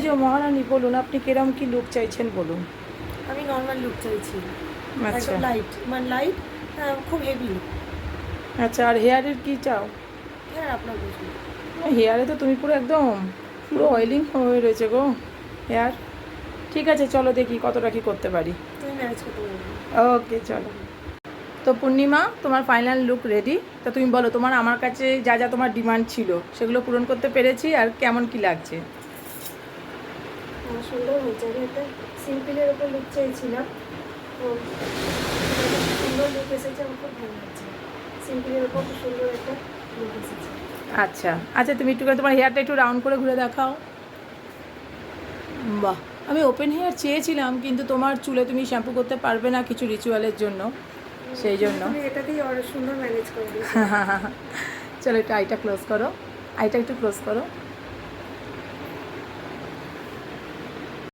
পুজো মহারানী, বলুন আপনি কিরম কি লুক চাইছেন বলুন। আমি নর্মাল লুক চাইছি, আচ্ছা একদম লাইট, মানে লাইট, খুব হেভি লুক। আচ্ছা, আর হেয়ারের কি চাও? হ্যাঁ, আপনার বুঝুন। হেয়ারে তো তুমি পুরো একদম পুরো অয়েলিং হয়ে রয়েছে গো হেয়ার। ঠিক আছে, চলো দেখি কতটা কি করতে পারি। তুমি ম্যানেজ করতে পারবে। ওকে চলো। তো পূর্ণিমা, তোমার ফাইনাল লুক রেডি। তো তুমি বলো, তোমার আমার কাছে যা যা তোমার ডিমান্ড ছিল সেগুলো পূরণ করতে পেরেছি, আর কেমন কি লাগছে? সুন্দর হয়েছে। আমি একটা সিম্পলের ওপর লুক চাইছিলাম, তো সুন্দর লুক এসেছে, আমার খুব ভালো লাগছে। সিম্পলের ওপর খুব সুন্দর একটা লুক এসেছে। আচ্ছা আচ্ছা, তুমি একটু তোমার হেয়ারটা একটু রাউন্ড করে ঘুরে দেখাও। বাহ, আমি ওপেন হেয়ার চেয়েছিলাম, কিন্তু তোমার চুলে তুমি শ্যাম্পু করতে পারবে না কিছু রিচুয়ালের জন্য, সেই জন্য। তুমি এটাতেই সুন্দর ম্যানেজ করে দিয়েছো। চলো একটু আইটা ক্লোজ করো, আইটা একটু ক্লোজ করো।